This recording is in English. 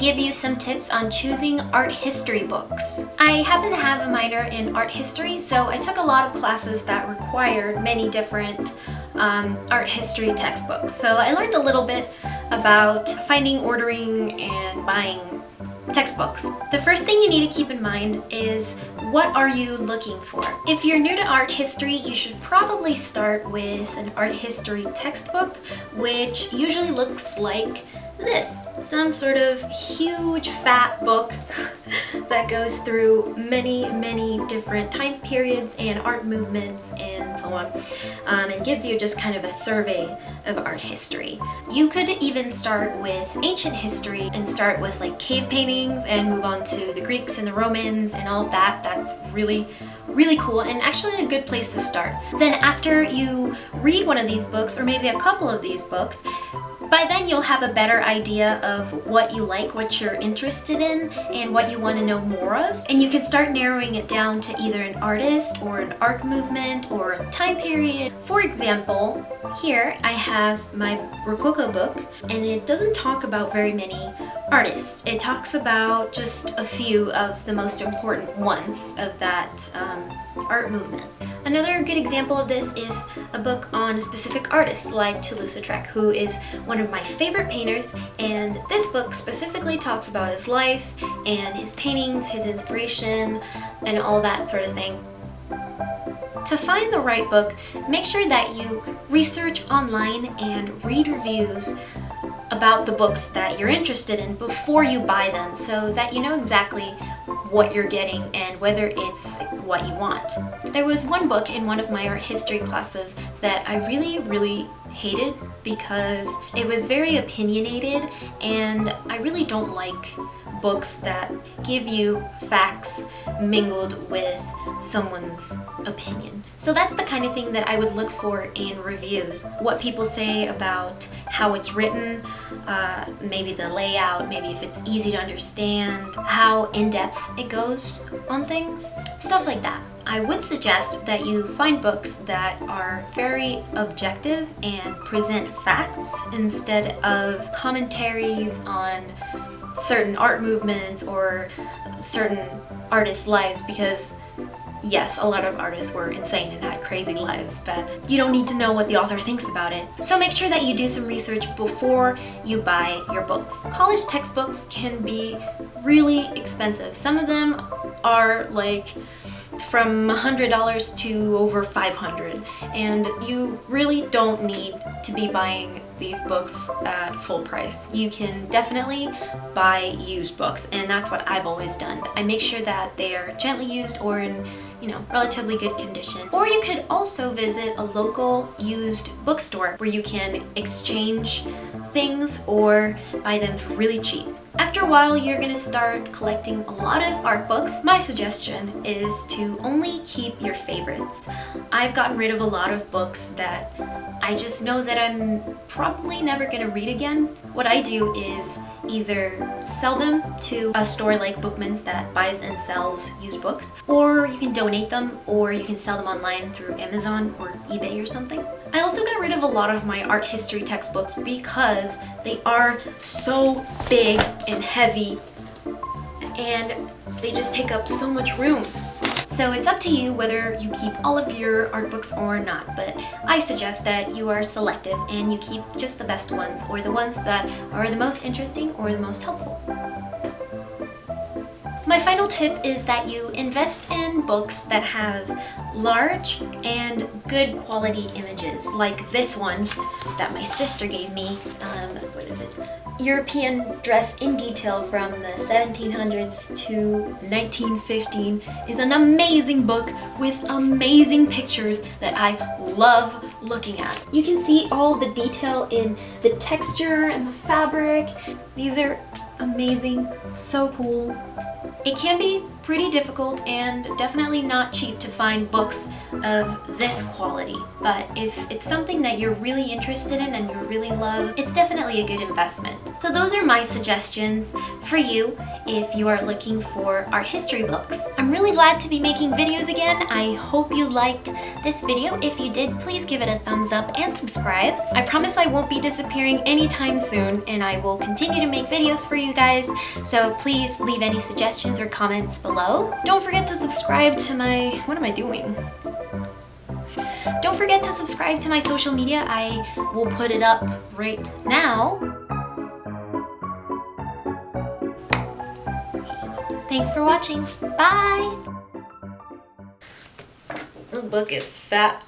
give you some tips on choosing art history books. I happen to have a minor in art history, so I took a lot of classes that required many different art history textbooks. So I learned a little bit about finding, ordering, and buying textbooks. The first thing you need to keep in mind is, what are you looking for? If you're new to art history, you should probably start with an art history textbook, which usually looks like this. Some sort of huge fat book that goes through many different time periods and art movements and so on, and gives you just kind of a survey of art history. You could even start with ancient history and start with like cave paintings and move on to the Greeks and the Romans and all of that. That's really cool and actually a good place to start. Then after you read one of these books, or maybe a couple of these books, by then you'll have a better idea of what you like, what you're interested in, and what you want to know more of. And you can start narrowing it down to either an artist or an art movement or a time period. For example, here I have my Rococo book, and it doesn't talk about very many artists. It talks about just a few of the most important ones of that art movement. Another good example of this is a book on a specific artist like Toulouse-lautrec, who is one of my favorite painters, and this book specifically talks about his life and his paintings, his inspiration, and all that sort of thing. To find the right book, make sure that you research online and read reviews about the books that you're interested in before you buy them, so that you know exactly what you're getting and whether it's what you want. There was one book in one of my art history classes that I really hated because it was very opinionated, and I really don't like books that give you facts mingled with someone's opinion. So that's the kind of thing that I would look for in reviews. What people say about how it's written, maybe the layout, maybe if it's easy to understand, how in-depth it goes on things, stuff like that. I would suggest that you find books that are very objective and present facts instead of commentaries on certain art movements or certain artists' lives, because yes, a lot of artists were insane and had crazy lives, but you don't need to know what the author thinks about it. So make sure that you do some research before you buy your books. College textbooks can be really expensive. Some of them are like from $100 to over $500, and you really don't need to be buying these books at full price. You can definitely buy used books, and that's what I've always done. I make sure that they are gently used or in, relatively good condition. Or you could also visit a local used bookstore where you can exchange things or buy them for really cheap. After a while, you're gonna start collecting a lot of art books. My suggestion is to only keep your favorites. I've gotten rid of a lot of books that I just know that I'm probably never gonna read again. What I do is either sell them to a store like Bookman's that buys and sells used books, or you can donate them, or you can sell them online through Amazon or eBay or something. I also got rid of a lot of my art history textbooks because they are so big and heavy, and they just take up so much room. So it's up to you whether you keep all of your art books or not, but I suggest that you are selective and you keep just the best ones, or the ones that are the most interesting or the most helpful. My final tip is that you invest in books that have large and good quality images, like this one that my sister gave me. What is it? European Dress in Detail from the 1700s to 1915 is an amazing book with amazing pictures that I love looking at. You can see all the detail in the texture and the fabric. These are amazing, so cool. It can be pretty difficult and definitely not cheap to find books of this quality, but if it's something that you're really interested in and you really love, it's definitely a good investment. So those are my suggestions for you if you are looking for art history books. I'm really glad to be making videos again. I hope you liked this video. If you did, please give it a thumbs up and subscribe. I promise I won't be disappearing anytime soon, and I will continue to make videos for you guys, so please leave any suggestions or comments below. Don't forget to subscribe to my... what am I doing? Don't forget to subscribe to my social media. I will put it up right now. Thanks for watching. Bye! The book is fat.